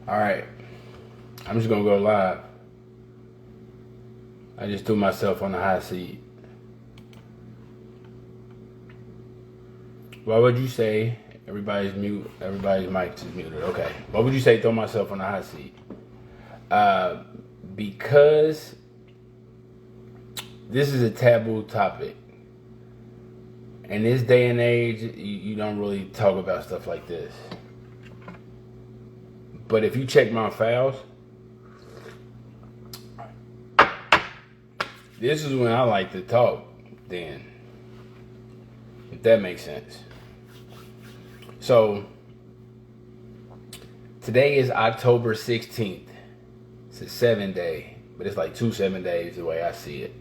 All right, I'm just gonna go live. I just threw myself on the hot seat. What would you say? Everybody's mute. Everybody's mic is muted. Okay. What would you say? Throw myself on the hot seat. Because this is a taboo topic. In this day and age, you don't really talk about stuff like this. But if you check my files, this is when I like to talk then. If that makes sense. So, today is October 16th. It's a 7-day, but it's like 7 days the way I see it.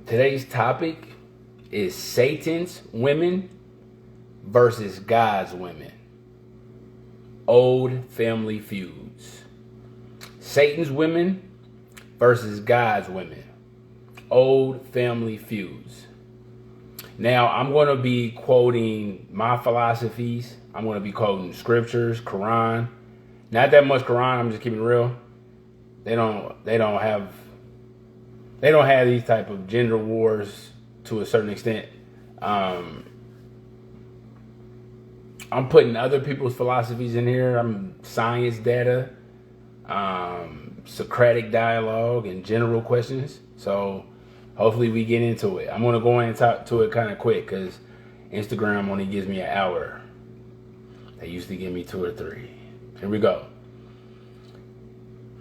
Today's topic is Satan's women versus God's women. Old family feuds. Satan's women versus God's women. Old family feuds. Now, I'm going to be quoting my philosophies. I'm going to be quoting scriptures, Quran. Not that much Quran, I'm just keeping it real. They don't have these type of gender wars to a certain extent. I'm putting other people's philosophies in here. I'm science data, Socratic dialogue, and general questions. So hopefully we get into it. I'm going to go in and talk to it kind of quick because Instagram only gives me an hour. They used to give me 2 or 3. Here we go.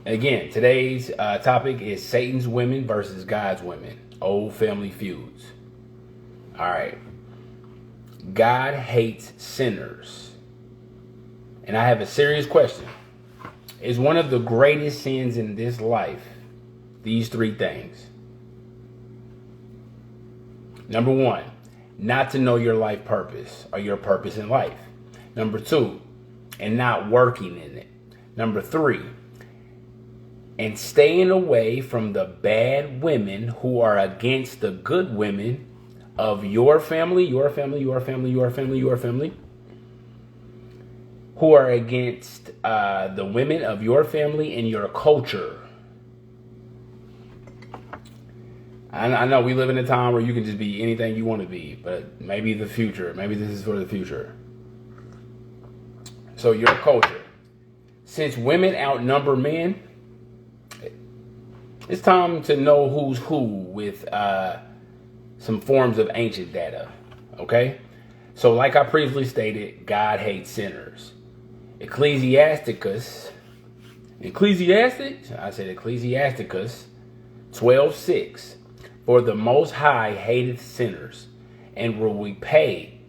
Again, today's topic is Satan's women versus God's women. Old family feuds. All right. God hates sinners. And I have a serious question. Is one of the greatest sins in this life these 3 things? Number 1, not to know your life purpose or your purpose in life. Number 2, and not working in it. Number 3, and staying away from the bad women who are against the good women of your family, who are against the women of your family and your culture. I know we live in a time where you can just be anything you want to be, but maybe the future, maybe this is for the future. So your culture. Since women outnumber men, it's time to know who's who with some forms of ancient data, okay? So like I previously stated, God hates sinners. Ecclesiasticus 12:6. For the Most High hateth sinners, and will repay.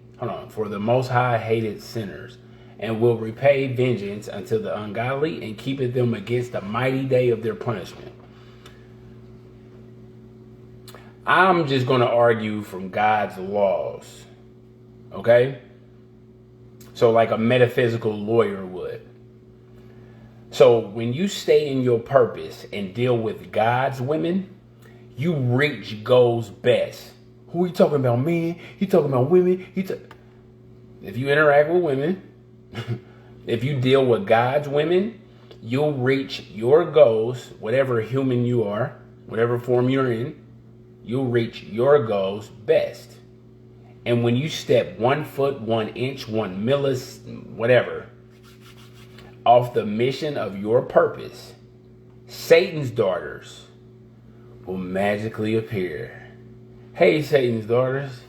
For the Most High hated sinners, and will repay vengeance unto the ungodly, and keepeth them against the mighty day of their punishment. I'm just going to argue from God's laws, okay? So like a metaphysical lawyer would. So when you stay in your purpose and deal with God's women, you reach goals best. Who are you talking about, men? You talking about women? If you interact with women, if you deal with God's women, you'll reach your goals, whatever human you are, whatever form you're in, you'll reach your goals best. And when you step 1 foot, 1 inch, 1 millis, whatever, off the mission of your purpose, Satan's daughters will magically appear. Hey, Satan's daughters.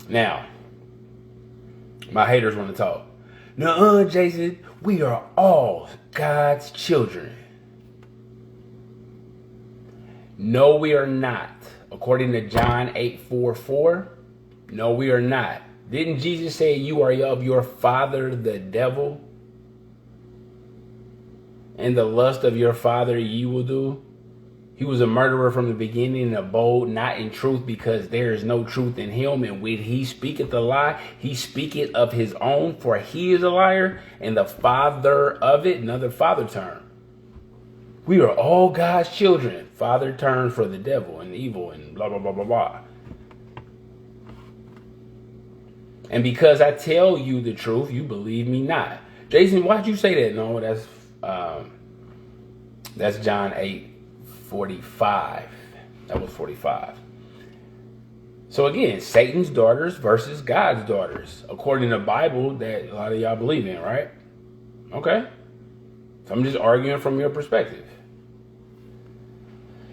Now, my haters want to talk. Nuh-uh, Jason, we are all God's children. No, we are not. According to John 8:44, no, we are not. Didn't Jesus say you are of your father, the devil? And the lust of your father ye will do? He was a murderer from the beginning and abode not in truth, because there is no truth in him. And when he speaketh a lie, he speaketh of his own, for he is a liar and the father of it. Another father term. We are all God's children. Father terms for the devil and evil and blah, blah, blah, blah, blah. And because I tell you the truth, you believe me not. Jason, why'd you say that? No, that's John 8:45. That was 45. So again, Satan's daughters versus God's daughters, according to the Bible that a lot of y'all believe in, right? Okay. So I'm just arguing from your perspective.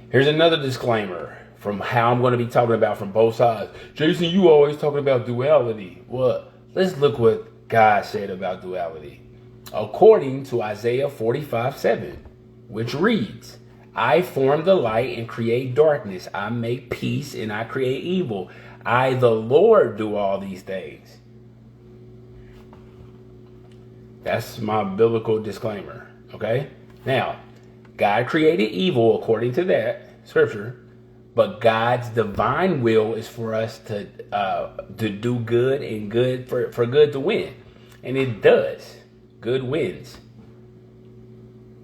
Here's another disclaimer from how I'm going to be talking about from both sides. Jason, you always talking about duality. Well, let's look what God said about duality. According to Isaiah 45:7, which reads, I form the light and create darkness. I make peace and I create evil. I, the Lord, do all these things. That's my biblical disclaimer. Okay? Now, God created evil according to that scripture, but God's divine will is for us to do good and good for good to win. And it does. Good wins.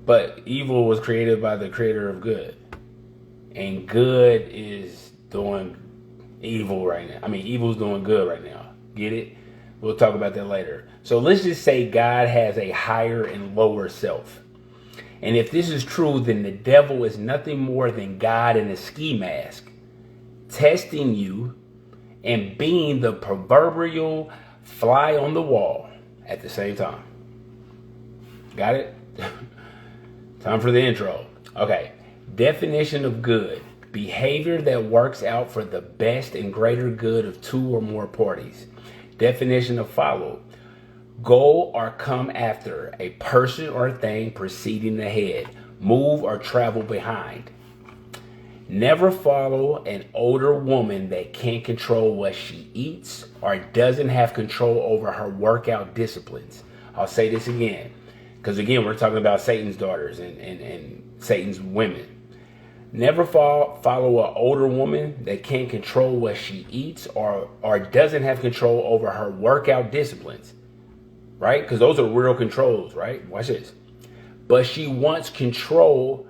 But evil was created by the creator of good. And good is doing evil right now. I mean, evil's doing good right now. Get it? We'll talk about that later. So let's just say God has a higher and lower self. And if this is true, then the devil is nothing more than God in a ski mask, testing you and being the proverbial fly on the wall at the same time. Got it? Time for the intro. Okay. Definition of good. Behavior that works out for the best and greater good of two or more parties. Definition of follow. Go or come after a person or thing proceeding ahead. Move or travel behind. Never follow an older woman that can't control what she eats or doesn't have control over her workout disciplines. I'll say this again. Because again, we're talking about Satan's daughters and Satan's women. Never follow an older woman that can't control what she eats or doesn't have control over her workout disciplines. Right? Because those are real controls, right? Watch this. But she wants control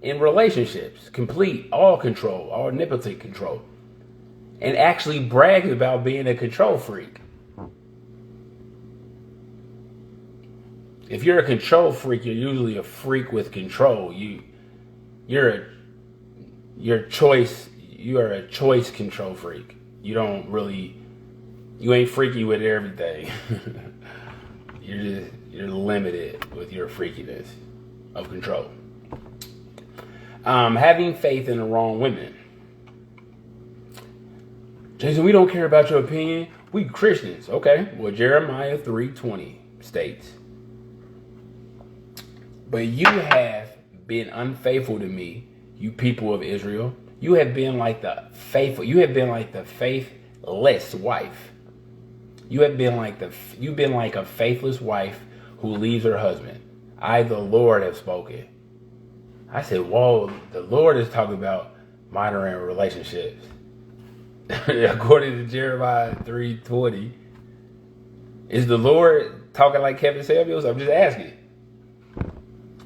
in relationships. Complete, all control, all omnipotent control. And actually brags about being a control freak. If you're a control freak, you're usually a freak with control. You are a choice control freak. You ain't freaky with everything. You're limited with your freakiness of control. Having faith in the wrong women. Jason, we don't care about your opinion. We Christians. Okay. Well, Jeremiah 3:20 states, but you have been unfaithful to me, you people of Israel. You have been like the faithless wife. You've been like a faithless wife who leaves her husband. I, the Lord, have spoken. I said, whoa, the Lord is talking about modern relationships. According to Jeremiah 3:20, is the Lord talking like Kevin Samuels? I'm just asking.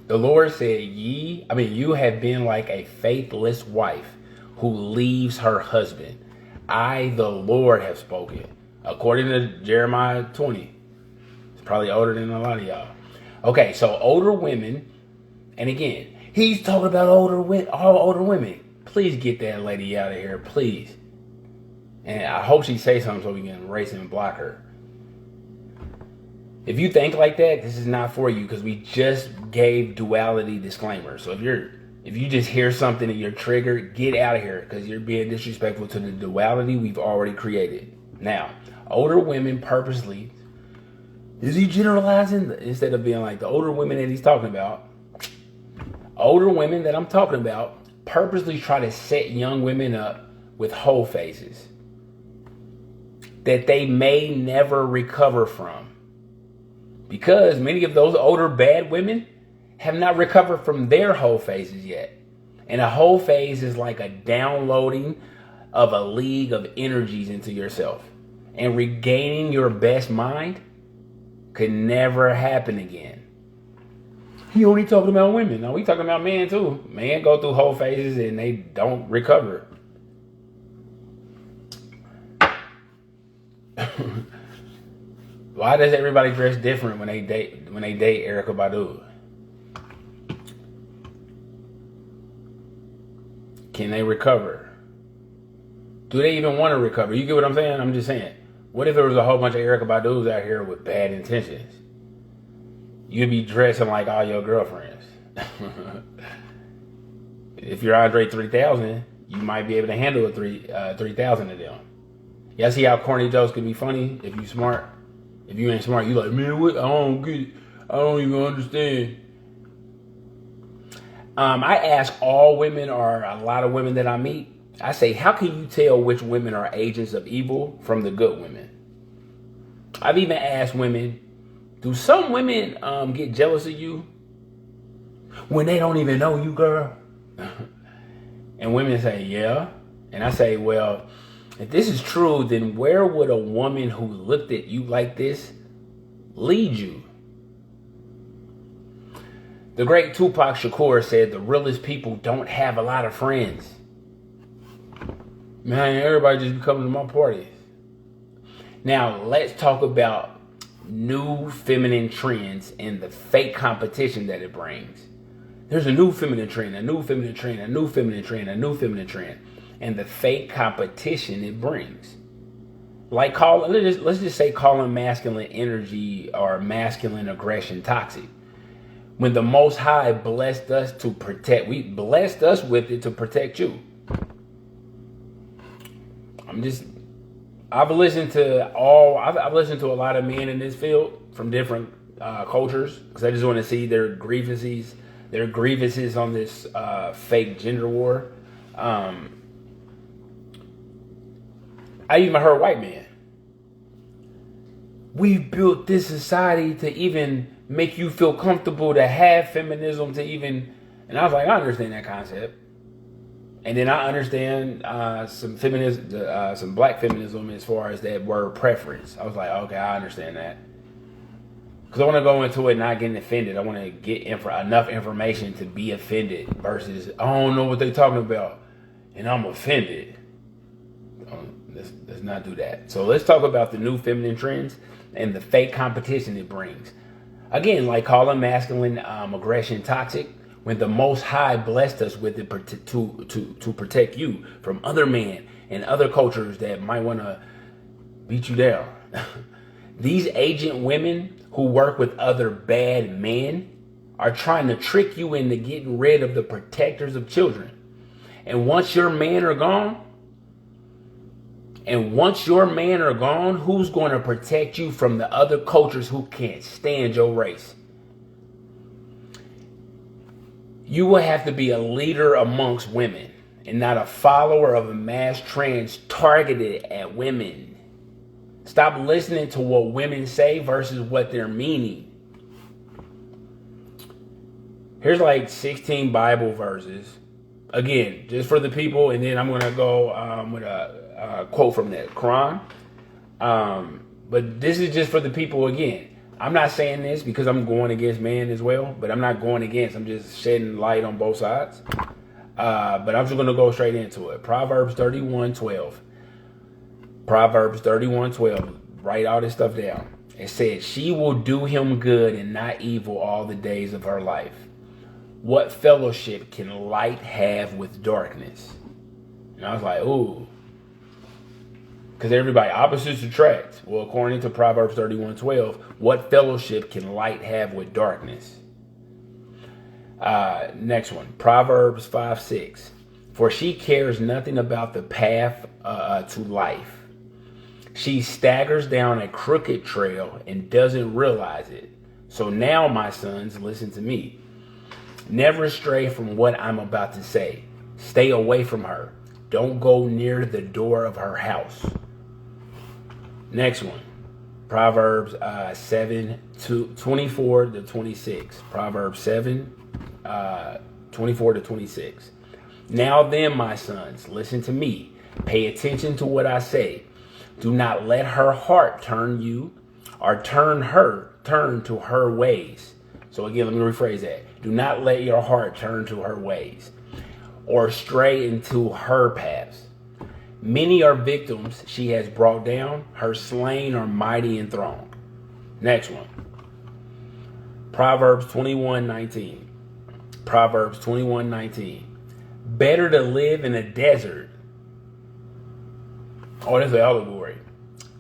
The Lord said, you have been like a faithless wife who leaves her husband. I, the Lord, have spoken. According to Jeremiah 20. It's probably older than a lot of y'all. Okay, so older women, and again, he's talking about all older women. Please get that lady out of here, please. And I hope she says something so we can erase and block her. If you think like that, this is not for you because we just gave duality disclaimer. So if you just hear something and you're triggered, get out of here because you're being disrespectful to the duality we've already created. Now, older women purposely, is he generalizing? Instead of being like the older women that he's talking about, older women that I'm talking about purposely try to set young women up with whole faces that they may never recover from. Because many of those older bad women have not recovered from their whole phases yet. And a whole phase is like a downloading of a league of energies into yourself. And regaining your best mind could never happen again. He only talking about women. No, we talking about men too. Men go through whole phases and they don't recover. Why does everybody dress different when they date Erykah Badu? Can they recover? Do they even want to recover? You get what I'm saying? I'm just saying. What if there was a whole bunch of Erykah Badus out here with bad intentions? You'd be dressing like all your girlfriends. If you're Andre 3000, you might be able to handle a 3,000 of them. Y'all see how corny jokes can be funny if you smart? If you ain't smart, you like, man, what? I don't get it. I don't even understand. I ask all women or a lot of women that I meet, I say, how can you tell which women are agents of evil from the good women? I've even asked women, do some women get jealous of you when they don't even know you, girl? And women say, yeah. And I say, well, if this is true, then where would a woman who looked at you like this lead you? The great Tupac Shakur said the realest people don't have a lot of friends. Man, everybody just be coming to my parties. Now, let's talk about new feminine trends and the fake competition that it brings. There's a new feminine trend, a new feminine trend, a new feminine trend, a new feminine trend, and the fake competition it brings. Like let's just say calling masculine energy or masculine aggression toxic. When the Most High blessed us to protect, we blessed us with it to protect you. I've listened to a lot of men in this field from different cultures because I just want to see their grievances on this fake gender war. I even heard white men. We built this society to even make you feel comfortable to have feminism to even, and I was like, I understand that concept. And then I understand some feminism, some black feminism as far as that word preference. I was like, okay, I understand that. Because I want to go into it not getting offended. I want to get enough information to be offended versus, I don't know what they're talking about and I'm offended. Let's not do that. So let's talk about the new feminine trends and the fake competition it brings. Again, like calling masculine aggression toxic, when the Most High blessed us with it to protect you from other men and other cultures that might want to beat you down. These agent women who work with other bad men are trying to trick you into getting rid of the protectors of children. And once your men are gone, who's going to protect you from the other cultures who can't stand your race? You will have to be a leader amongst women and not a follower of a mass trends targeted at women. Stop listening to what women say versus what they're meaning. Here's like 16 Bible verses. Again, just for the people, and then I'm going to go with a quote from the Quran. But this is just for the people again. I'm not saying this because I'm going against man as well, but I'm not going against. I'm just shedding light on both sides. But I'm just going to go straight into it. Proverbs 31:12. Proverbs 31:12. Write all this stuff down. It said, she will do him good and not evil all the days of her life. What fellowship can light have with darkness? And I was like, ooh. Because everybody, opposites attract. Well, according to Proverbs 31:12, what fellowship can light have with darkness? Next one, Proverbs 5:6. For she cares nothing about the path to life. She staggers down a crooked trail and doesn't realize it. So now, my sons, listen to me. Never stray from what I'm about to say. Stay away from her. Don't go near the door of her house. Next one, Proverbs 7:24-26. Proverbs 7:24-26. Now then, my sons, listen to me. Pay attention to what I say. Do not let her heart turn you or turn to her ways. So again, let me rephrase that. Do not let your heart turn to her ways or stray into her paths. Many are victims she has brought down. Her slain are mighty enthroned. Next one. Proverbs 21:19. Proverbs 21:19. Better to live in a desert. Oh, that's an allegory.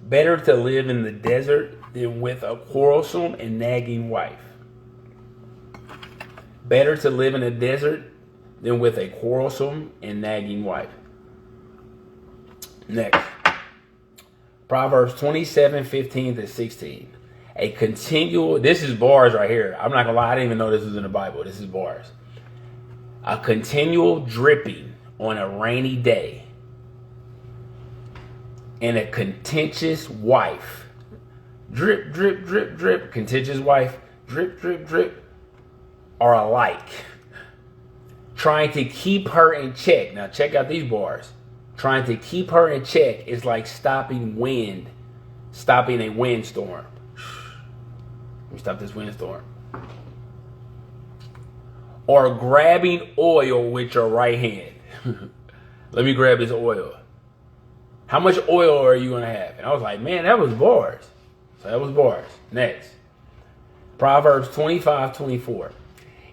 Better to live in the desert than with a quarrelsome and nagging wife. Better to live in a desert than with a quarrelsome and nagging wife. Next. Proverbs 27:15-16. A continual, this is bars right here. I'm not gonna lie, I didn't even know this was in the Bible. This is bars. A continual dripping on a rainy day and a contentious wife. Drip, drip, drip, drip. Contentious wife. Drip, drip, drip. Are alike. Trying to keep her in check. Now check out these bars. Trying to keep her in check is like stopping a windstorm. Let me stop this windstorm. Or grabbing oil with your right hand. Let me grab this oil. How much oil are you going to have? And I was like, man, that was bars. So that was bars. Next. Proverbs 25:24.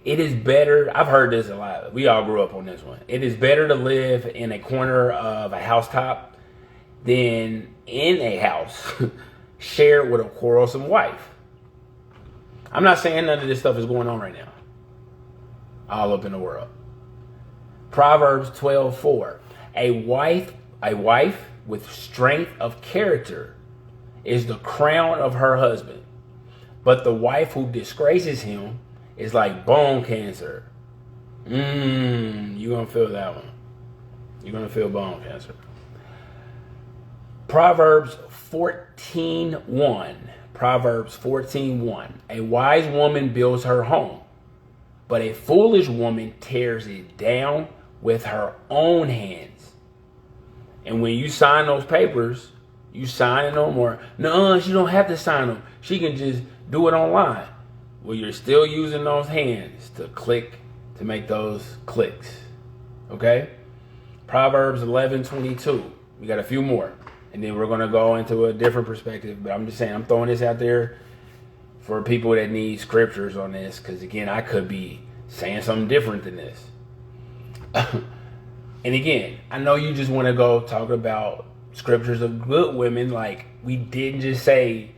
It is better, I've heard this a lot. We all grew up on this one. It is better to live in a corner of a housetop than in a house shared with a quarrelsome wife. I'm not saying none of this stuff is going on right now. All up in the world. Proverbs 12:4. A wife with strength of character is the crown of her husband, but the wife who disgraces him is like bone cancer. You're gonna feel that one. You're gonna feel bone cancer. Proverbs 14:1. Proverbs 14:1. A wise woman builds her home, but a foolish woman tears it down with her own hands. And when you sign those papers, you sign them or no, she don't have to sign them. She can just do it online. Well, you're still using those hands to click, to make those clicks. Okay? Proverbs 11:22. We got a few more. And then we're going to go into a different perspective. But I'm just saying, I'm throwing this out there for people that need scriptures on this. Because again, I could be saying something different than this. And again, I know you just want to go talk about scriptures of good women. Like we didn't just say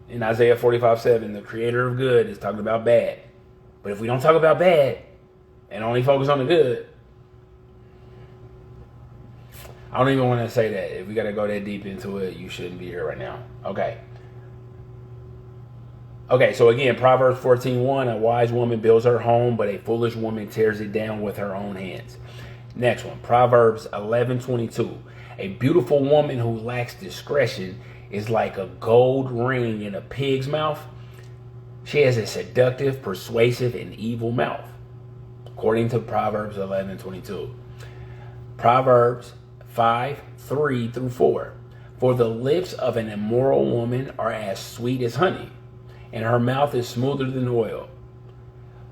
in Isaiah 45:7, the creator of good is talking about bad. But if we don't talk about bad and only focus on the good, I don't even want to say that. If we got to go that deep into it, you shouldn't be here right now. Okay. Okay, so again, Proverbs 14:1, a wise woman builds her home, but a foolish woman tears it down with her own hands. Next one, Proverbs 11:22. A beautiful woman who lacks discretion is like a gold ring in a pig's mouth. She has a seductive, persuasive, and evil mouth, according to Proverbs 11:22. Proverbs 5:3-4. For the lips of an immoral woman are as sweet as honey, and her mouth is smoother than oil.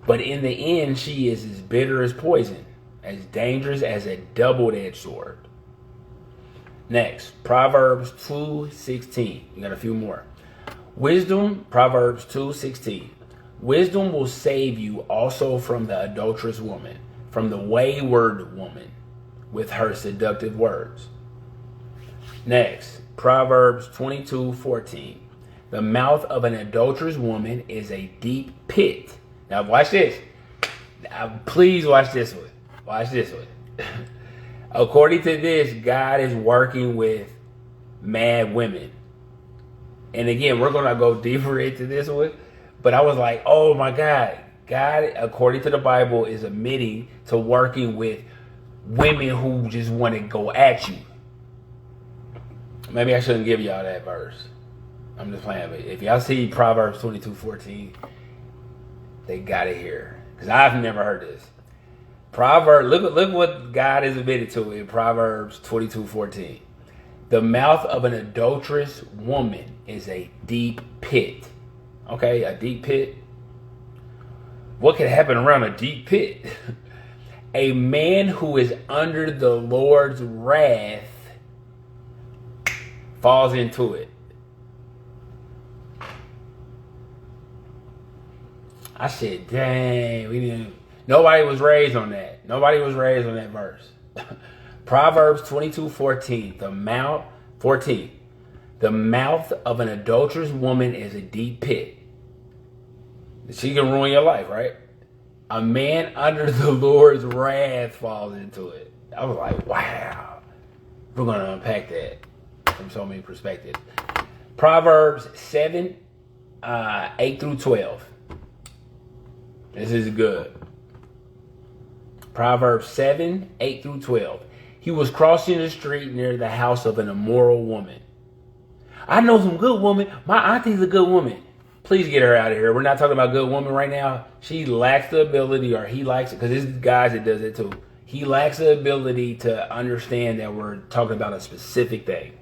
But in the end, she is as bitter as poison, as dangerous as a double-edged sword. Next, Proverbs 2:16. We got a few more. Wisdom, Proverbs 2:16. Wisdom will save you also from the adulterous woman, from the wayward woman with her seductive words. Next, Proverbs 22:14. The mouth of an adulterous woman is a deep pit. Now watch this. Now, please watch this one. Watch this one. According to this, God is working with mad women. And again, we're going to go deeper into this one. But I was like, oh my God. God, according to the Bible, is admitting to working with women who just want to go at you. Maybe I shouldn't give y'all that verse. I'm just playing. But if y'all see Proverbs 22:14, they got it here. Because I've never heard this. Look what God is admitted to in Proverbs 22:14. The mouth of an adulterous woman is a deep pit. Okay, a deep pit. What could happen around a deep pit? A man who is under the Lord's wrath falls into it. I said, dang, nobody was raised on that. Nobody was raised on that verse. Proverbs 22:14. The mouth of an adulterous woman is a deep pit. She can ruin your life, right? A man under the Lord's wrath falls into it. I was like, wow. We're going to unpack that from so many perspectives. Proverbs 7, 8 through 12. This is good. Proverbs 7, 8 through 12. He was crossing the street near the house of an immoral woman. I know some good woman. My auntie's a good woman. Please get her out of here. We're not talking about good woman right now. She lacks the ability, or he lacks it, because this guys that does it too. He lacks the ability to understand that we're talking about a specific thing.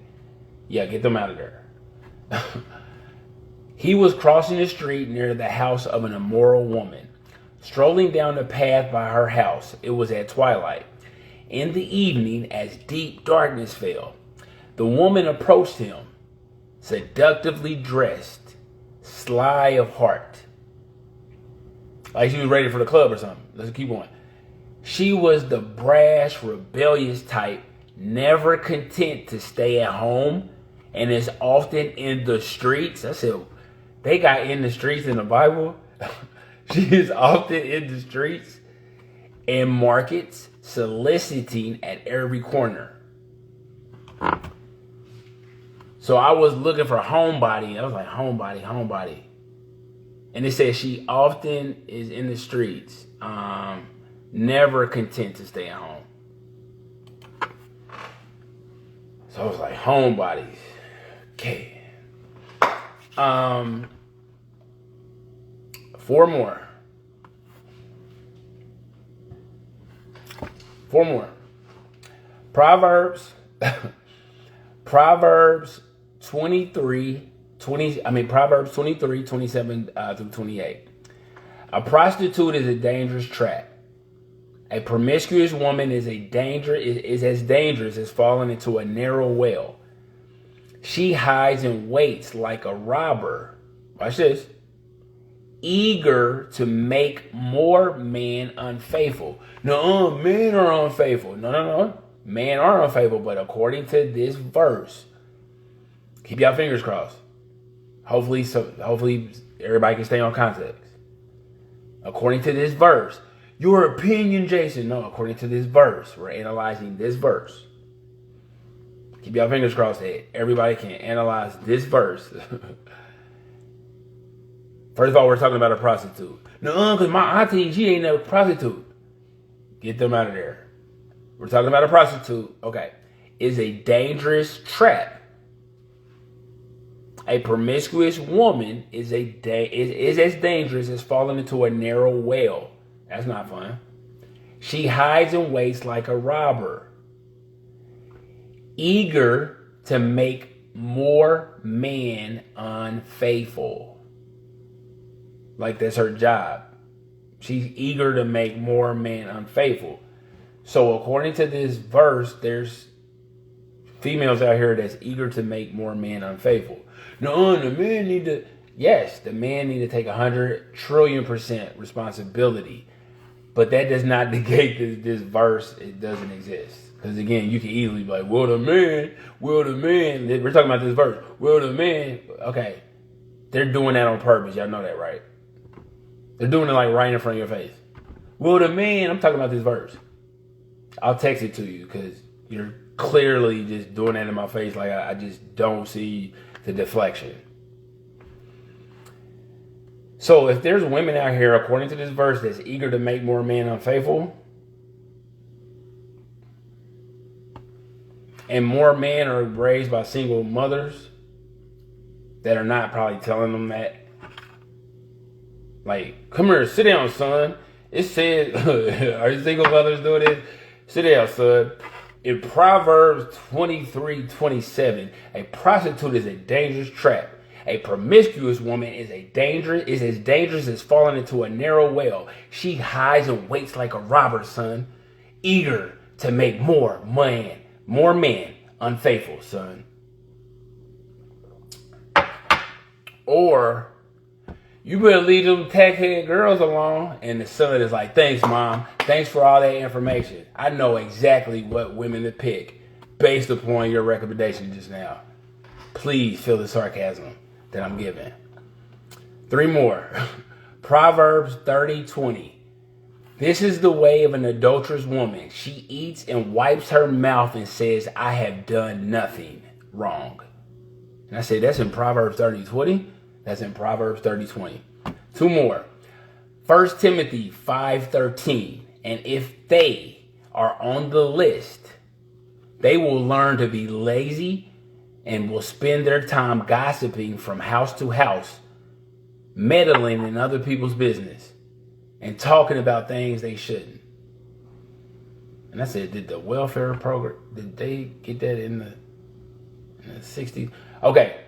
Yeah, get them out of there. He was crossing the street near the house of an immoral woman. Strolling down the path by her house, it was at twilight. In the evening, as deep darkness fell, the woman approached him, seductively dressed, sly of heart. Like she was ready for the club or something. Let's keep going. She was the brash, rebellious type, never content to stay at home, and is often in the streets. I said, they got in the streets in the Bible. She is often in the streets and markets, soliciting at every corner. So I was looking for homebody. I was like, homebody. And it says she often is in the streets, never content to stay at home. So I was like, homebodies. Okay. Four more. Proverbs 23, 27 through 28. A prostitute is a dangerous trap. A promiscuous woman is as dangerous as falling into a narrow well. She hides and waits like a robber. Watch this. Eager to make more men unfaithful. No, men are unfaithful. No. Men are unfaithful, but according to this verse, keep your fingers crossed. Hopefully everybody can stay on context. According to this verse, your opinion, Jason. No, according to this verse, we're analyzing this verse. Keep your fingers crossed that everybody can analyze this verse. First of all, we're talking about a prostitute. No, because my auntie, she ain't a prostitute. Get them out of there. We're talking about a prostitute. Okay. Is a dangerous trap. A promiscuous woman is as dangerous as falling into a narrow well. That's not fun. She hides and waits like a robber. Eager to make more men unfaithful. Like that's her job. She's eager to make more men unfaithful. So according to this verse, there's females out here that's eager to make more men unfaithful. No, the man need to. Yes, the man need to take 100 trillion% responsibility. But that does not negate this verse. It doesn't exist. Because again, you can easily be like, well, the man. We're talking about this verse. Well, the man. Okay. They're doing that on purpose. Y'all know that, right? They're doing it like right in front of your face. Well, the man. I'm talking about this verse. I'll text it to you because you're clearly just doing that in my face. Like I just don't see the deflection. So if there's women out here, according to this verse, that's eager to make more men unfaithful, and more men are raised by single mothers that are not probably telling them that, like, come here, sit down, son. It says, are single mothers doing this? Sit down, son. In Proverbs 23:27, a prostitute is a dangerous trap. A promiscuous woman is as dangerous as falling into a narrow well. She hides and waits like a robber, son. Eager to make more men unfaithful, son. Or you better leave them tech-head girls alone. And the son is like, thanks, Mom. Thanks for all that information. I know exactly what women to pick based upon your recommendation just now. Please feel the sarcasm that I'm giving. 3 more. Proverbs 30:20. This is the way of an adulterous woman. She eats and wipes her mouth and says, I have done nothing wrong. And I say that's in Proverbs 30:20. That's in Proverbs 30:20. 2 more. 1 Timothy 5:13. And if they are on the list, they will learn to be lazy and will spend their time gossiping from house to house, meddling in other people's business, and talking about things they shouldn't. And I said, did the welfare program, did they get that in the 60s? Okay.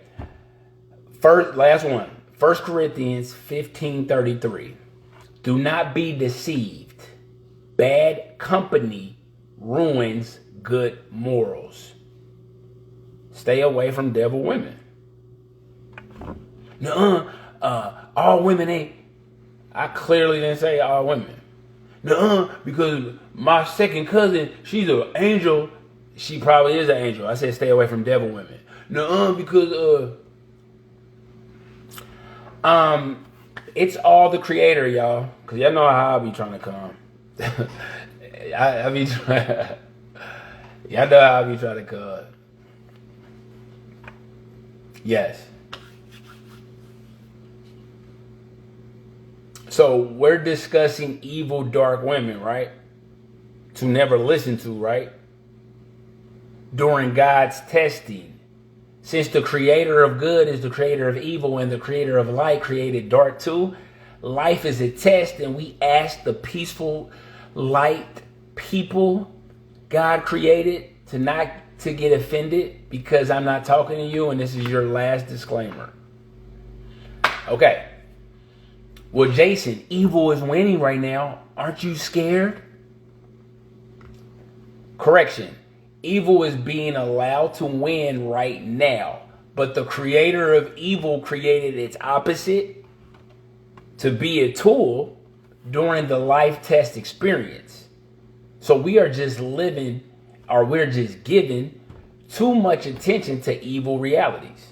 Last one. 1 Corinthians 15:33. Do not be deceived. Bad company ruins good morals. Stay away from devil women. Nuh-uh. All women ain't. I clearly didn't say all women. Nuh-uh. Because my second cousin, she's an angel. She probably is an angel. I said stay away from devil women. Nuh-uh. Because it's all the creator, y'all. Because y'all know how I be trying to come. I be trying. Y'all know how I be trying to come. Yes. So we're discussing evil, dark women, right? To never listen to, right? During God's testing. Since the creator of good is the creator of evil and the creator of light created dark too, life is a test, and we ask the peaceful light people God created to not to get offended because I'm not talking to you, and this is your last disclaimer. Okay. Well, Jason, evil is winning right now. Aren't you scared? Correction. Evil is being allowed to win right now. But the creator of evil created its opposite to be a tool during the life test experience. So we are just living, or we're just giving too much attention to evil realities.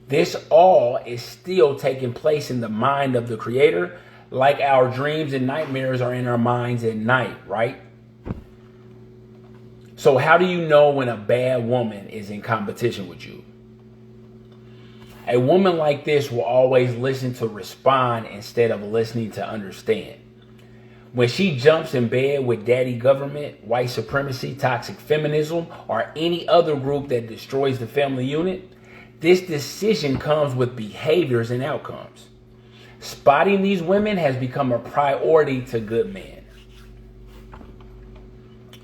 This all is still taking place in the mind of the creator, like our dreams and nightmares are in our minds at night, right? So how do you know when a bad woman is in competition with you? A woman like this will always listen to respond instead of listening to understand. When she jumps in bed with daddy government, white supremacy, toxic feminism, or any other group that destroys the family unit, this decision comes with behaviors and outcomes. Spotting these women has become a priority to good men.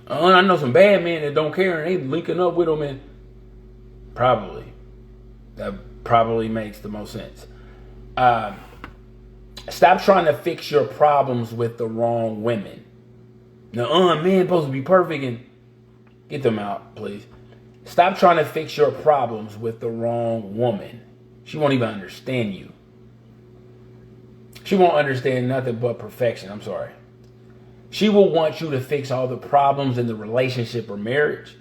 I know some bad men that don't care and they linking up with them, and probably. That probably makes the most sense. Stop trying to fix your problems with the wrong women. Now, men supposed to be perfect, and get them out, please. Stop trying to fix your problems with the wrong woman. She won't even understand you. She won't understand nothing but perfection. I'm sorry. She will want you to fix all the problems in the relationship or marriage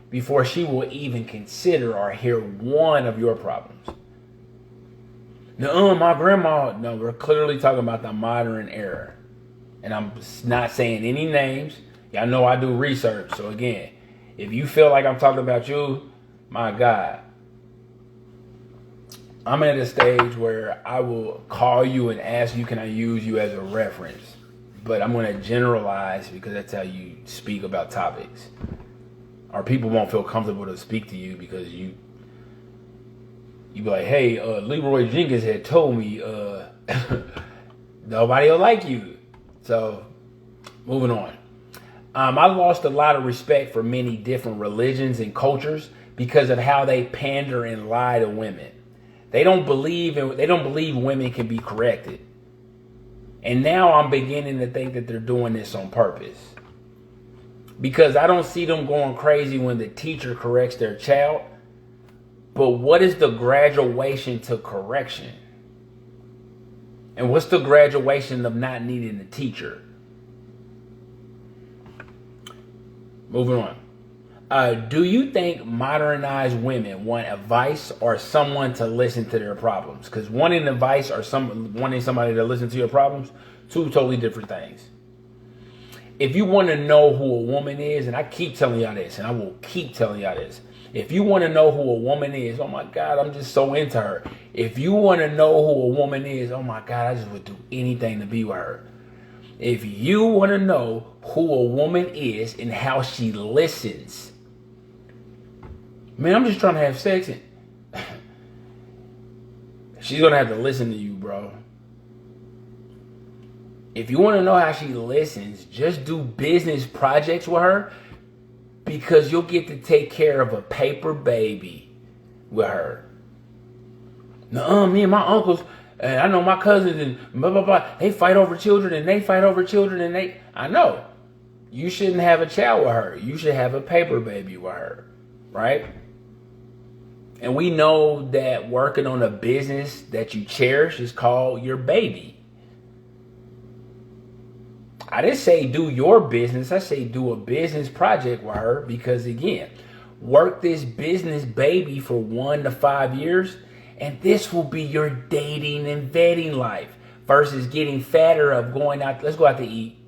before she will even consider or hear one of your problems. Now, my grandma, no, we're clearly talking about the modern era. And I'm not saying any names. Y'all know I do research. So again, if you feel like I'm talking about you, my God, I'm at a stage where I will call you and ask you, can I use you as a reference? But I'm going to generalize because that's how you speak about topics. Or people won't feel comfortable to speak to you because you be like, hey, Leroy Jenkins had told me nobody will like you. So, moving on. I lost a lot of respect for many different religions and cultures because of how they pander and lie to women. They don't believe women can be corrected. And now I'm beginning to think that they're doing this on purpose. Because I don't see them going crazy when the teacher corrects their child. But But what is the graduation to correction? And what's the graduation of not needing a teacher? Moving on. Do you think modernized women want advice or someone to listen to their problems? Because wanting advice or wanting somebody to listen to your problems, two totally different things. If you want to know who a woman is, and I keep telling y'all this, and I will keep telling y'all this. If you want to know who a woman is, oh my God, I'm just so into her. If you want to know who a woman is, oh my God, I just would do anything to be with her. If you want to know who a woman is and how she listens, man, I'm just trying to have sex. She's going to have to listen to you, bro. If you want to know how she listens, just do business projects with her, because you'll get to take care of a paper baby with her. Nuh-uh, me and my uncles, and I know my cousins and blah, blah, blah, they fight over children and they fight over children and they... I know. You shouldn't have a child with her. You should have a paper baby with her, right? And we know that working on a business that you cherish is called your baby. I didn't say do your business. I say do a business project with her, because again, work this business baby for 1 to 5 years, and this will be your dating and vetting life versus getting fatter of going out. Let's go out to eat.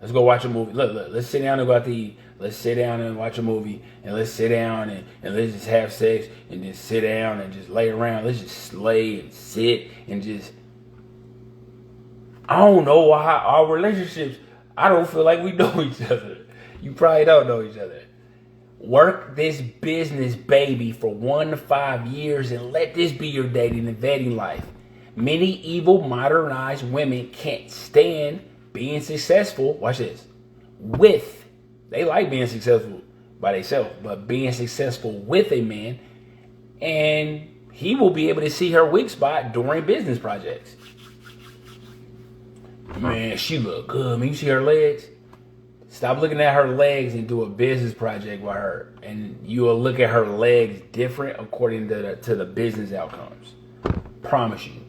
Let's go watch a movie. Look, let's sit down and go out to eat. Let's sit down and watch a movie, and let's sit down and let's just have sex and just sit down and just lay around. Let's just slay and sit and just... I don't know why our relationships, I don't feel like we know each other. You probably don't know each other. Work this business baby for 1 to 5 years and let this be your dating and vetting life. Many evil modernized women can't stand being successful. Watch this. They like being successful by themselves, but being successful with a man, and he will be able to see her weak spot during business projects. Man, she look good. Man, you see her legs? Stop looking at her legs and do a business project with her, and you will look at her legs different according to the business outcomes. Promise you.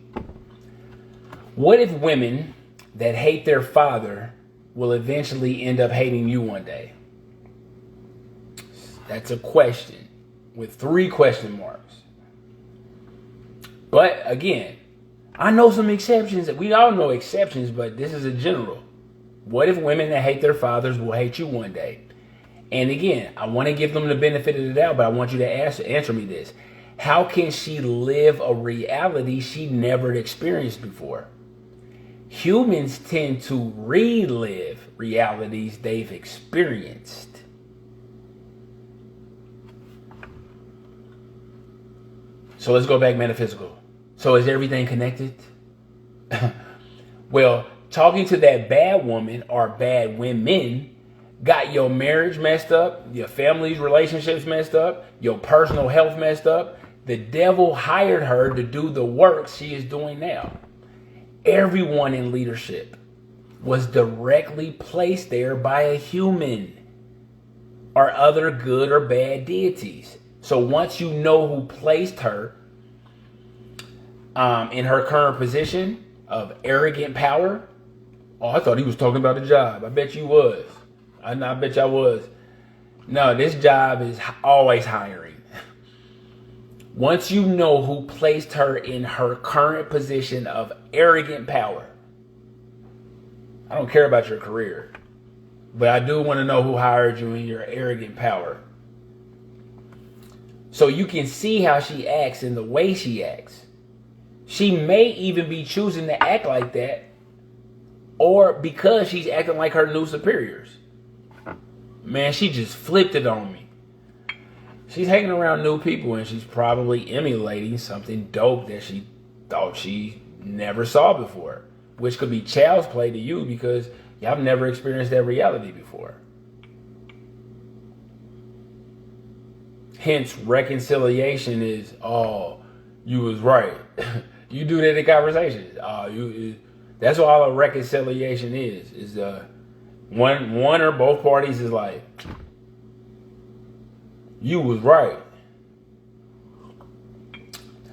What if women that hate their father will eventually end up hating you one day? That's a question with 3 question marks. But again, I know some exceptions. We all know exceptions, but this is a general. What if women that hate their fathers will hate you one day? And again, I want to give them the benefit of the doubt, but I want you to answer me this. How can she live a reality she never experienced before? Humans tend to relive realities they've experienced. So let's go back metaphysical. So is everything connected? Well, talking to that bad woman or bad women got your marriage messed up, your family's relationships messed up, your personal health messed up. The devil hired her to do the work she is doing now. Everyone in leadership was directly placed there by a human or other good or bad deities. So once you know who placed her in her current position of arrogant power. Oh, I thought he was talking about a job. I bet you was. I bet y'all was. No, this job is always hiring. Once you know who placed her in her current position of arrogant power, I don't care about your career, but I do want to know who hired you in your arrogant power. So you can see how she acts and the way she acts. She may even be choosing to act like that, or because she's acting like her new superiors. Man, she just flipped it on me. She's hanging around new people and she's probably emulating something dope that she thought she never saw before, which could be child's play to you because y'all never experienced that reality before. Hence, reconciliation is, oh, you was right. You do that in conversations. That's what all a reconciliation is one or both parties is like, you was right.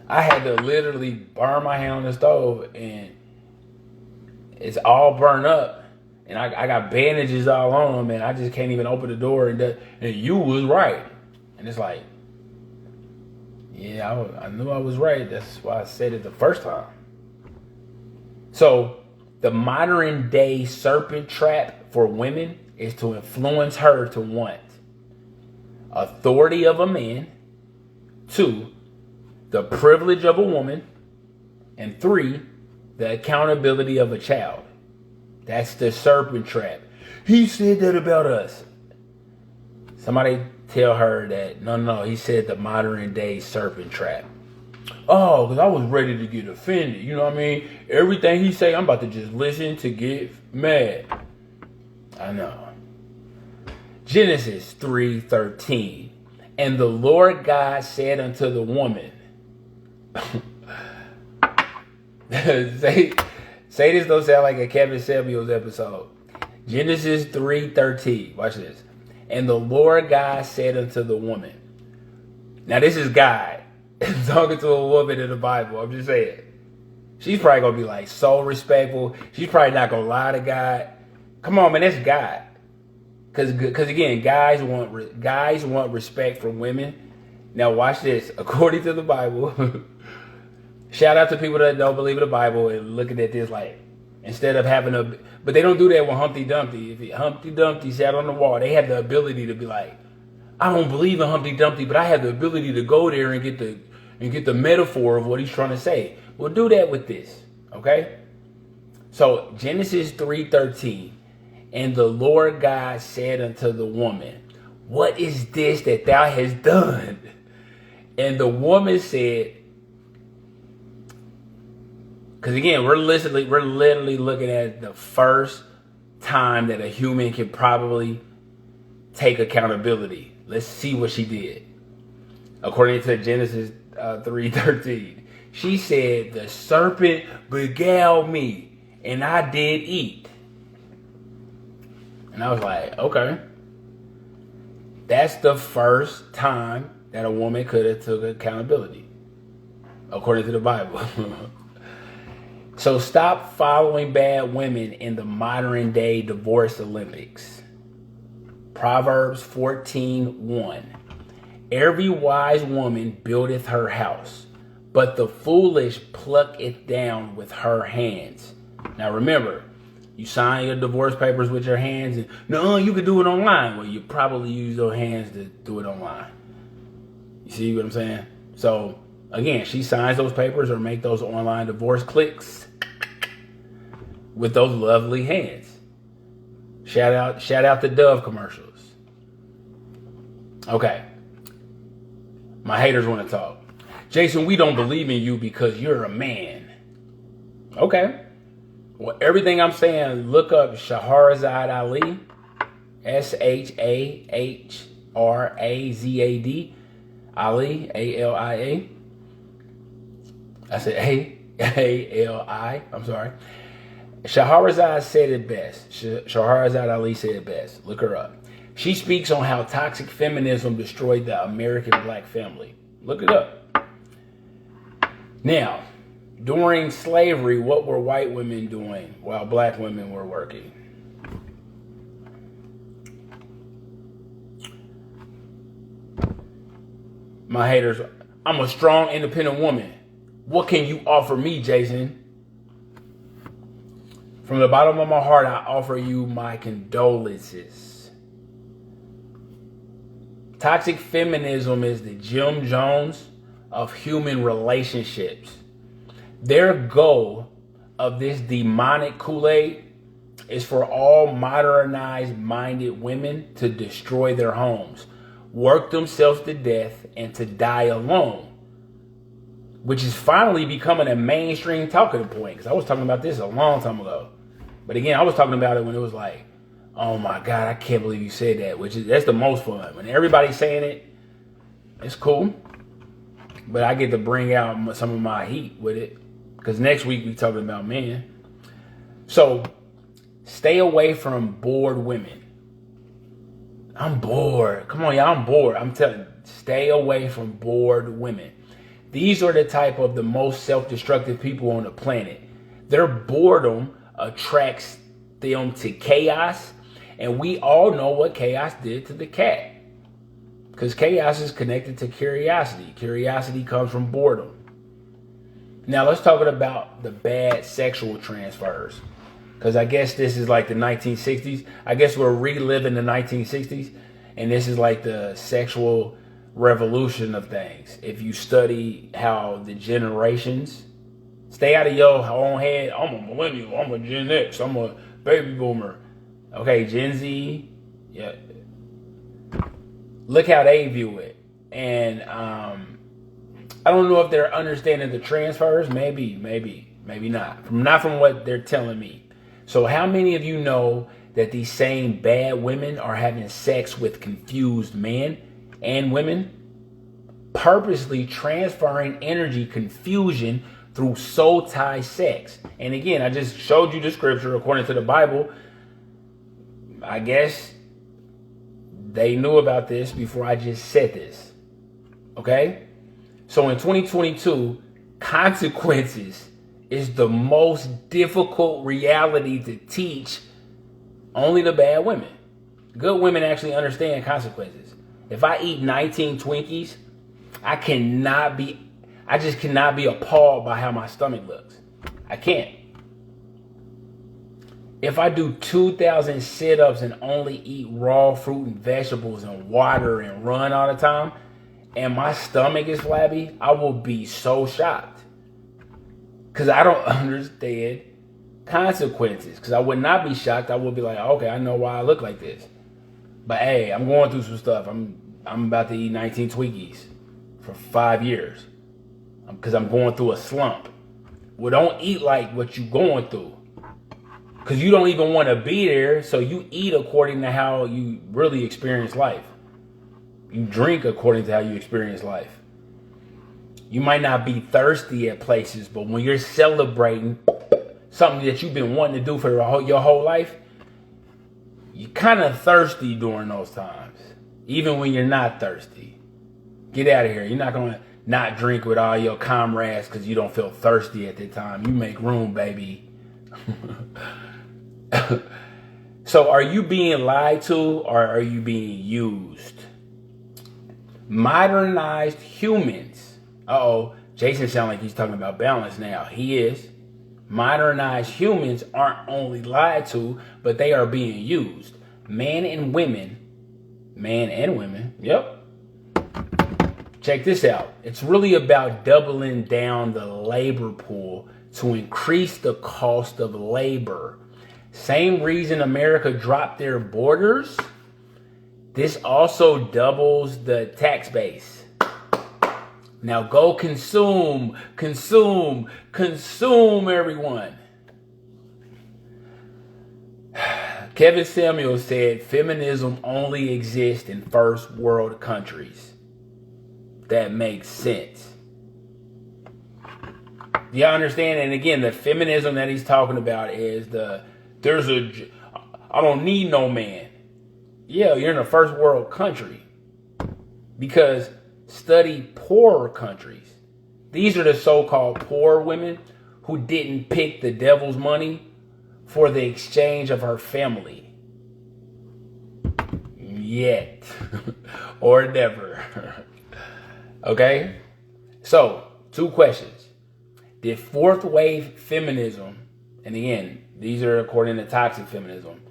I had to literally burn my hand on the stove, and it's all burned up, and I got bandages all on them, and I just can't even open the door. And you was right, and it's like, yeah, I knew I was right. That's why I said it the first time. So the modern day serpent trap for women is to influence her to want authority of a man, 2, the privilege of a woman, and 3, the accountability of a child. That's the serpent trap. He said that about us. Somebody tell her that, no, he said the modern day serpent trap. Oh, because I was ready to get offended. You know what I mean? Everything he say, I'm about to just listen to get mad. I know. Genesis 3:13. And the Lord God said unto the woman, say this don't sound like a Kevin Samuels episode. Genesis 3:13. Watch this. And the Lord God said unto the woman. Now this is God talking to a woman in the Bible. I'm just saying. She's probably going to be like so respectful. She's probably not going to lie to God. Come on, man, that's God. Because again, guys want respect from women. Now watch this. According to the Bible, shout out to people that don't believe in the Bible and looking at this like, instead of having a, but they don't do that with Humpty Dumpty. If Humpty Dumpty sat on the wall, they had the ability to be like, I don't believe in Humpty Dumpty, but I have the ability to go there and get the metaphor of what he's trying to say. We'll do that with this, okay? So Genesis 3:13, and the Lord God said unto the woman, what is this that thou hast done? And the woman said, because again, we're literally looking at the first time that a human can probably take accountability. Let's see what she did. According to Genesis 3:13, she said, the serpent beguiled me, and I did eat. And I was like, okay. That's the first time that a woman could have took accountability, according to the Bible. So stop following bad women in the modern day divorce Olympics. Proverbs 14:1. Every wise woman buildeth her house, but the foolish pluck it down with her hands. Now remember, you sign your divorce papers with your hands, and no, you can do it online. Well, you probably use your hands to do it online. You see what I'm saying? So again, she signs those papers or make those online divorce clicks with those lovely hands. Shout out the Dove commercials. Okay. My haters want to talk. Jason, we don't believe in you because you're a man. Okay. Well, everything I'm saying, look up Shahrazad Ali. Shahrazad. Ali. A-L-I-A. I said A-L-I. I'm sorry. Shahrazad said it best. Shahrazad Ali said it best. Look her up. She speaks on how toxic feminism destroyed the American black family. Look it up. Now, during slavery, what were white women doing while black women were working? My haters, I'm a strong, independent woman. What can you offer me, Jason? From the bottom of my heart, I offer you my condolences. Toxic feminism is the Jim Jones of human relationships. Their goal of this demonic Kool-Aid is for all modernized-minded women to destroy their homes, work themselves to death, and to die alone, which is finally becoming a mainstream talking point. Because I was talking about this a long time ago. But again, I was talking about it when it was like, oh my God, I can't believe you said that, that's the most fun. When everybody's saying it, it's cool. But I get to bring out some of my heat with it. Because next week we talking about men. So stay away from bored women. I'm bored. Come on, y'all, I'm bored. I'm telling you, stay away from bored women. These are the type of the most self-destructive people on the planet. Their boredom attracts them to chaos, and we all know what chaos did to the cat. Because chaos is connected to curiosity. Curiosity comes from boredom. Now let's talk about the bad sexual transfers. Because I guess this is like the 1960s. I guess we're reliving the 1960s. And this is like the sexual revolution of things. If you study how the generations, stay out of your own head. I'm a millennial. I'm a Gen X. I'm a baby boomer. Okay, Gen Z. Yeah. Look how they view it. And I don't know if they're understanding the transfers. Maybe not. Not from what they're telling me. So how many of you know that these same bad women are having sex with confused men and women? Purposely transferring energy confusion through soul tie sex. And again, I just showed you the scripture according to the Bible. I guess they knew about this before I just said this. Okay? So in 2022, consequences is the most difficult reality to teach only the bad women. Good women actually understand consequences. If I eat 19 Twinkies, I just cannot be appalled by how my stomach looks. I can't. If I do 2,000 sit-ups and only eat raw fruit and vegetables and water and run all the time, and my stomach is flabby, I will be so shocked. Because I don't understand consequences. Because I would not be shocked. I would be like, okay, I know why I look like this. But hey, I'm going through some stuff. I'm about to eat 19 Twinkies for 5 years. Because I'm going through a slump. Well, don't eat like what you're going through. Because you don't even want to be there. So you eat according to how you really experience life. You drink according to how you experience life. You might not be thirsty at places, but when you're celebrating something that you've been wanting to do for your whole life, you're kind of thirsty during those times. Even when you're not thirsty. Get out of here. You're not going to not drink with all your comrades because you don't feel thirsty at the time. You make room, baby. So are you being lied to or are you being used? Modernized humans. Jason sounds like he's talking about balance now. He is. Modernized humans aren't only lied to, but they are being used. Man and women. Yep. Check this out. It's really about doubling down the labor pool to increase the cost of labor. Same reason America dropped their borders. This also doubles the tax base. Now go consume, everyone. Kevin Samuels said feminism only exists in first world countries. That makes sense. Do y'all understand? And again, the feminism that he's talking about is I don't need no man. Yeah, you're in a first world country. Because study poorer countries. These are the so-called poor women who didn't pick the devil's money for the exchange of her family. Yet. Or never. Okay? So, 2 questions. Did fourth wave feminism, and again, these are according to toxic feminism,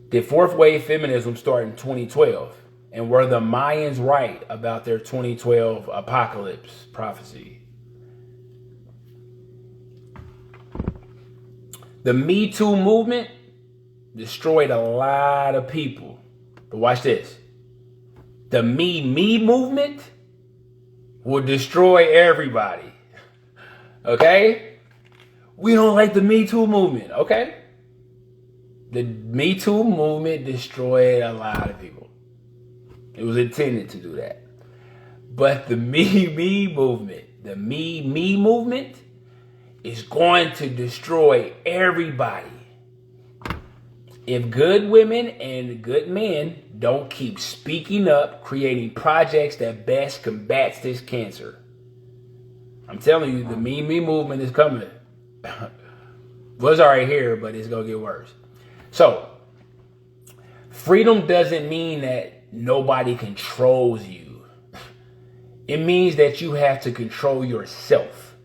did fourth wave feminism start in 2012? And were the Mayans right about their 2012 apocalypse prophecy? The Me Too movement destroyed a lot of people. But watch this. The Me movement will destroy everybody. Okay? We don't like the Me Too movement. Okay? The Me Too movement destroyed a lot of people. It was intended to do that. But the Me movement is going to destroy everybody. If good women and good men don't keep speaking up, creating projects that best combats this cancer. I'm telling you, the me movement is coming. Was already here, but it's going to get worse. So, freedom doesn't mean that nobody controls you. It means that you have to control yourself.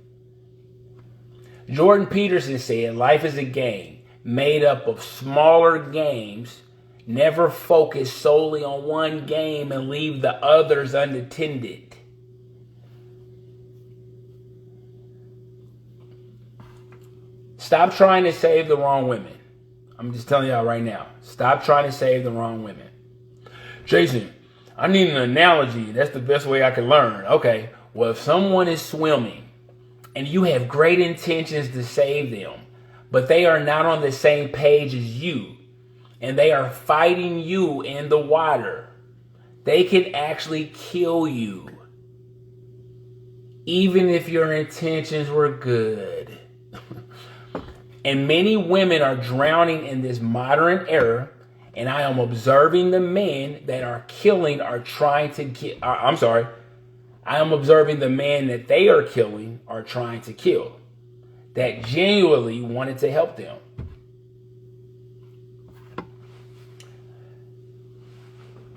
Jordan Peterson said, life is a game made up of smaller games. Never focus solely on one game and leave the others unattended. Stop trying to save the wrong women. I'm just telling y'all right now. Stop trying to save the wrong women. Jason, I need an analogy. That's the best way I can learn. Okay, well, if someone is swimming and you have great intentions to save them, but they are not on the same page as you, and they are fighting you in the water, they can actually kill you, even if your intentions were good. And many women are drowning in this modern era, and I am observing the men that are killing are trying to kill. I am observing the men that they are killing are trying to kill, that genuinely wanted to help them.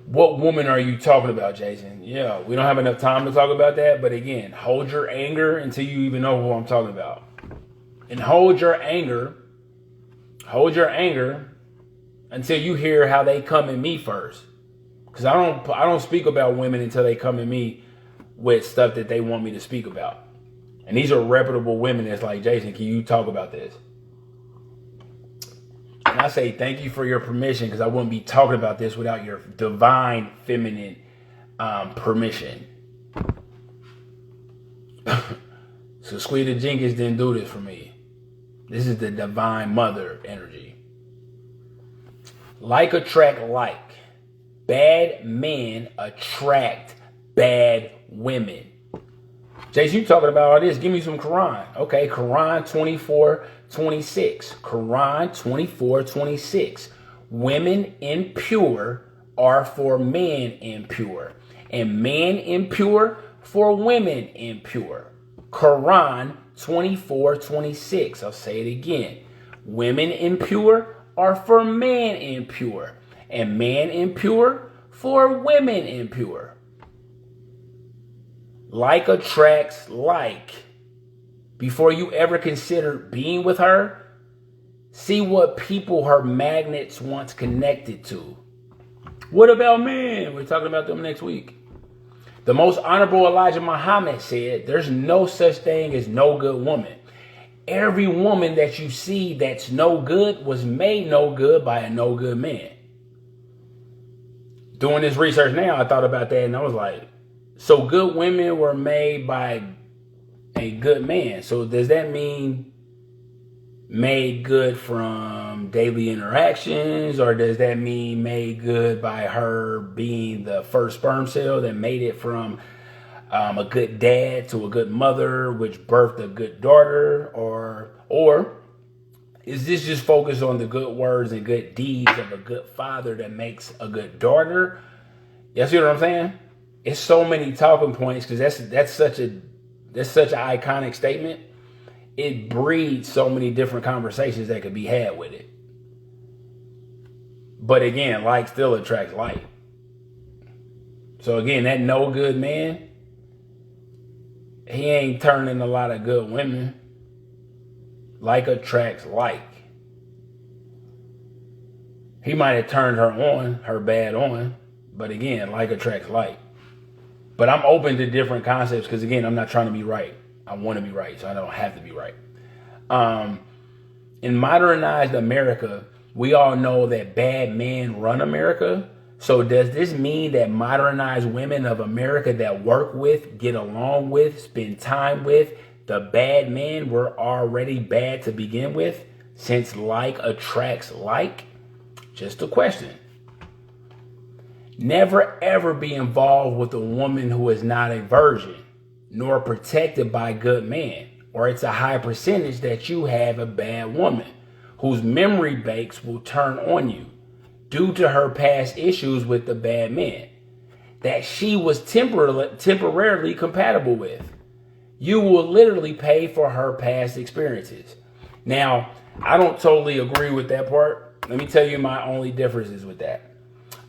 What woman are you talking about, Jason? Yeah, we don't have enough time to talk about that. But again, hold your anger until you even know who I'm talking about. And hold your anger until you hear how they come at me first. Because I don't speak about women until they come at me with stuff that they want me to speak about. And these are reputable women that's like, Jason, can you talk about this? And I say thank you for your permission, because I wouldn't be talking about this without your divine feminine permission. So Squeeta Jenkins didn't do this for me. This is the divine mother energy. Like attract like. Bad men attract bad women. Jason, you talking about all this? Give me some Quran. Okay, Quran 24:26. Quran 24:26. Women impure are for men impure, and men impure for women impure. Quran 24:26. I'll say it again. Women impure are for men impure, and man impure for women impure. Like attracts like. Before you ever consider being with her, see what people her magnets once connected to. What about men? We're talking about them next week. The most honorable Elijah Muhammad said, there's no such thing as no good woman. Every woman that you see that's no good was made no good by a no good man. Doing this research now, I thought about that and I was like, so good women were made by a good man. So does that mean made good from daily interactions, or does that mean made good by her being the first sperm cell that made it from a good dad to a good mother, which birthed a good daughter, or is this just focused on the good words and good deeds of a good father that makes a good daughter? You see what I'm saying? It's so many talking points, because that's such an iconic statement. It breeds so many different conversations that could be had with it. But again, like still attracts like. So again, that no good man, he ain't turning a lot of good women. Like attracts like. He might have turned her bad on, but again, like attracts like. But I'm open to different concepts, because again, I'm not trying to be right. I want to be right, so I don't have to be right. In modernized America, we all know that bad men run America. So does this mean that modernized women of America that work with, get along with, spend time with, the bad men were already bad to begin with, since like attracts like? Just a question. Never ever be involved with a woman who is not a virgin, nor protected by a good man, or it's a high percentage that you have a bad woman whose memory banks will turn on you due to her past issues with the bad men that she was temporarily compatible with. You will literally pay for her past experiences. Now, I don't totally agree with that part. Let me tell you my only differences with that.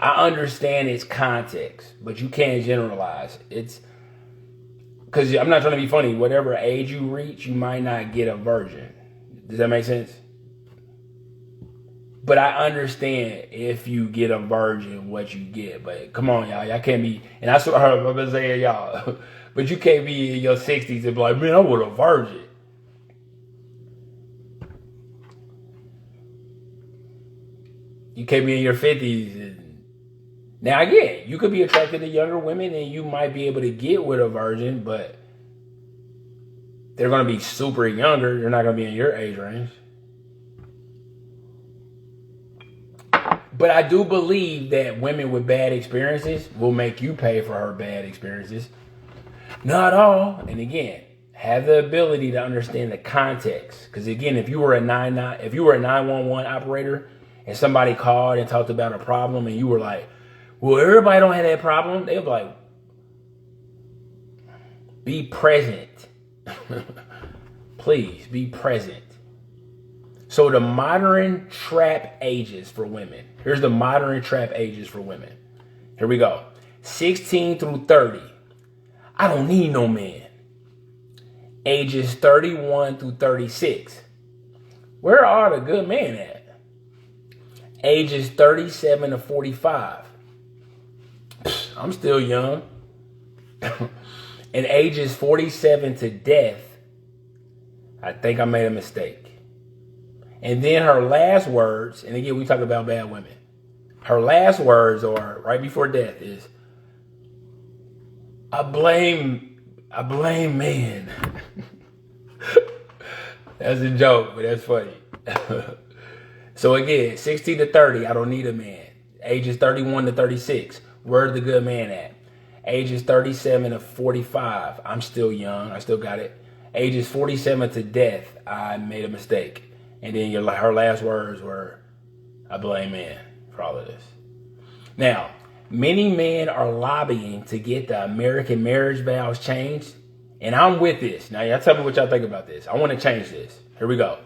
I understand its context, but you can't generalize. It's because I'm not trying to be funny. Whatever age you reach, you might not get a virgin. Does that make sense? But I understand if you get a virgin, what you get. But come on, y'all. Y'all can't be, and I swear, I'm going to say y'all, but you can't be in your 60s and be like, man, I was a virgin. You can't be in your 50s. And now, again, you could be attracted to younger women and you might be able to get with a virgin, but they're going to be super younger. They're not going to be in your age range. But I do believe that women with bad experiences will make you pay for her bad experiences. Not all. And again, have the ability to understand the context. Because again, if you were a 911 operator and somebody called and talked about a problem and you were like, well, everybody don't have that problem. They'll be like, be present. Please be present. So the modern trap ages for women. Here's the modern trap ages for women. Here we go. 16 through 30. I don't need no man. Ages 31 through 36. Where are the good men at? Ages 37 to 45. I'm still young. And ages 47 to death. I think I made a mistake. And then her last words, and again, we talk about bad women. Her last words are right before death is, I blame man. That's a joke, but that's funny. So again, 60 to 30, I don't need a man. Ages 31 to 36, where's the good man at? Ages 37 to 45, I'm still young, I still got it. Ages 47 to death, I made a mistake. And then her last words were, I blame man for all of this. Now, many men are lobbying to get the American marriage vows changed. And I'm with this. Now, y'all tell me what y'all think about this. I want to change this. Here we go.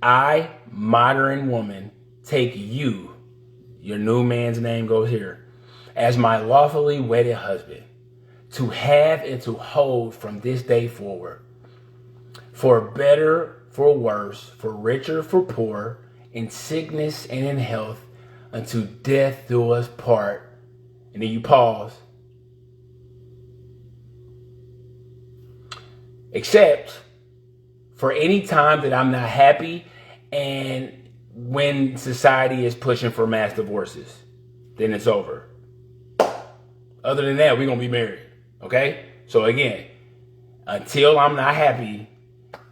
I, modern woman, take you, your new man's name goes here, as my lawfully wedded husband, to have and to hold from this day forward, for better, for worse, for richer, for poor, in sickness and in health, unto death do us part. And then you pause. Except for any time that I'm not happy and when society is pushing for mass divorces, then it's over. Other than that, we're going to be married. Okay? So again, until I'm not happy,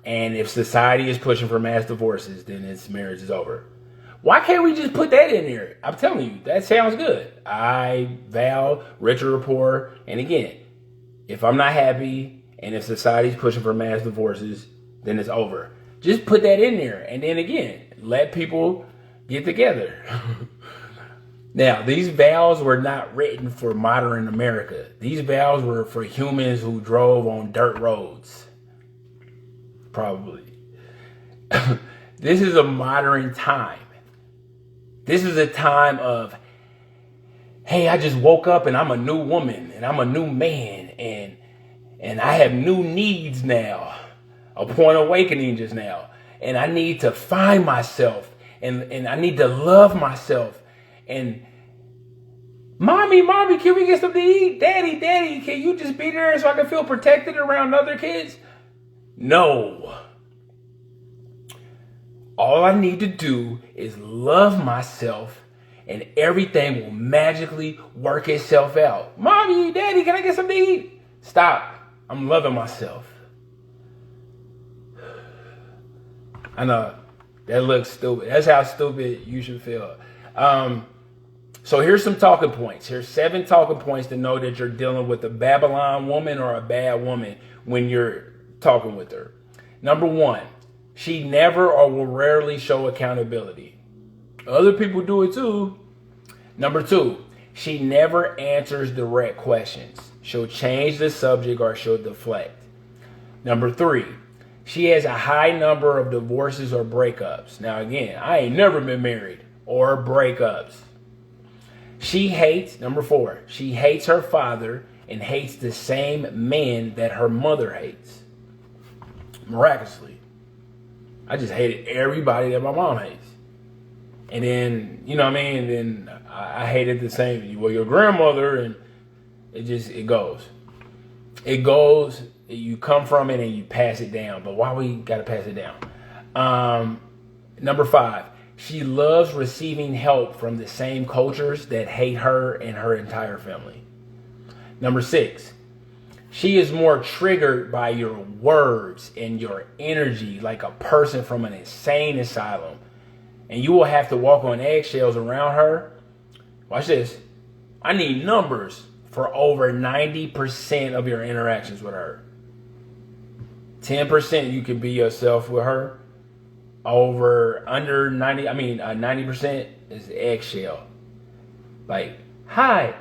and if society is pushing for mass divorces, then its marriage is over. Why can't we just put that in there? I'm telling you, that sounds good. I vow, richer or poor. And again, if I'm not happy, and if society's pushing for mass divorces, then it's over. Just put that in there. And then again, let people get together. Now, these vows were not written for modern America. These vows were for humans who drove on dirt roads. Probably. This is a modern time. This is a time of, hey, I just woke up and I'm a new woman and I'm a new man and I have new needs now. A point awakening just now. And I need to find myself and I need to love myself. And mommy, can we get something to eat? Daddy, can you just be there so I can feel protected around other kids? No. All I need to do is love myself and everything will magically work itself out. Mommy, daddy, can I get something to eat? Stop. I'm loving myself. I know that looks stupid. That's how stupid you should feel. So here's some talking points. Here's 7 talking points to know that you're dealing with a Babylon woman or a bad woman when you're talking with her. Number 1, she never or will rarely show accountability. Other people do it too. Number 2, she never answers direct questions. She'll change the subject or she'll deflect. Number 3, she has a high number of divorces or breakups. Now, again, I ain't never been married or breakups. Number 4, she hates her father and hates the same men that her mother hates. Miraculously. I just hated everybody that my mom hates. And then, you know what I mean? Then I hated the same, well, your grandmother, and it goes. It goes, you come from it and you pass it down. But why we got to pass it down? Number 5, she loves receiving help from the same cultures that hate her and her entire family. Number 6, she is more triggered by your words and your energy like a person from an insane asylum. And you will have to walk on eggshells around her. Watch this. I need numbers for over 90% of your interactions with her. 10% you can be yourself with her. Under 90% is eggshell. Like, hi,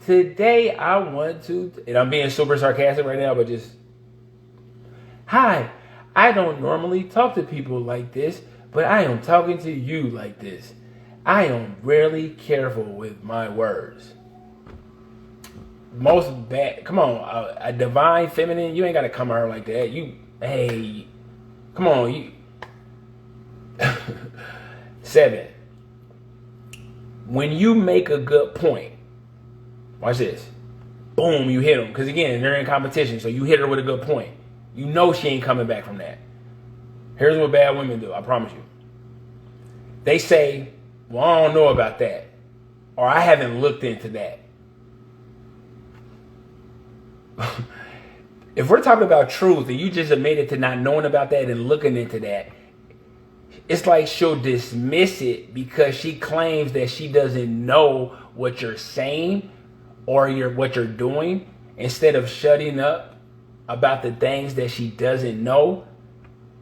today I want to, and I'm being super sarcastic right now, but just, hi, I don't normally talk to people like this, but I am talking to you like this. I am rarely careful with my words. Come on, a divine feminine, you ain't got to come at her like that. Come on, 7, when you make a good point, watch this, boom, you hit them. Because again, they're in competition, so you hit her with a good point. You know she ain't coming back from that. Here's what bad women do, I promise you. They say, well, I don't know about that, or I haven't looked into that. If we're talking about truth and you just admitted to not knowing about that and looking into that, it's like she'll dismiss it because she claims that she doesn't know what you're saying or what you're doing. Instead of shutting up about the things that she doesn't know,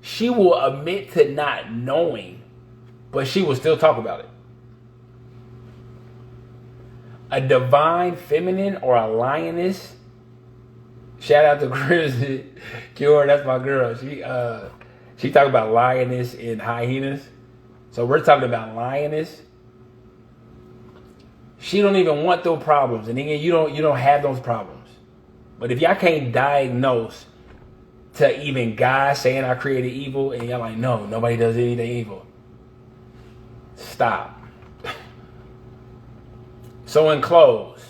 she will admit to not knowing, but she will still talk about it. A divine feminine or a lioness, shout out to Chris Cure, that's my girl. She talked about lioness and hyenas. So we're talking about lioness. She don't even want those problems. And again, you don't have those problems. But if y'all can't diagnose to even God saying I created evil, and y'all like, no, nobody does anything evil. Stop. So in close,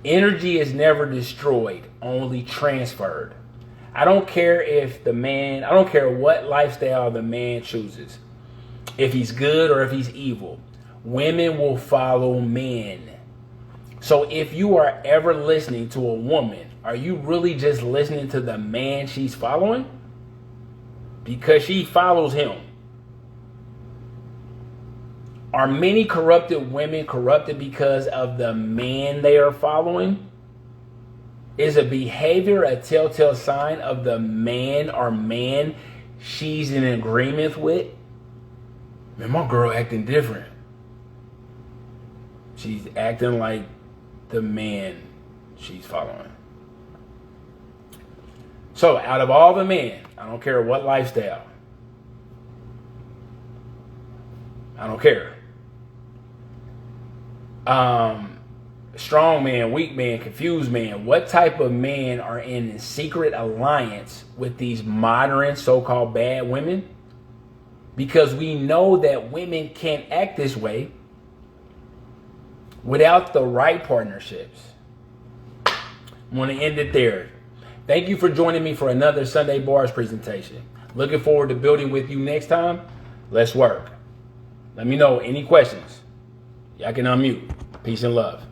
energy is never destroyed, only transferred. I don't care what lifestyle the man chooses. If he's good or if he's evil, women will follow men. So if you are ever listening to a woman, are you really just listening to the man she's following? Because she follows him. Are many corrupted women corrupted because of the man they are following? Is a behavior a telltale sign of the man or man she's in agreement with? Man, my girl acting different. She's acting like the man she's following. So, out of all the men, I don't care what lifestyle. I don't care. Strong man, weak man, confused man. What type of men are in secret alliance with these modern so-called bad women? Because we know that women can't act this way without the right partnerships. I want to end it there. Thank you for joining me for another Sunday Bars presentation. Looking forward to building with you next time. Let's work. Let me know any questions. Y'all can unmute. Peace and love.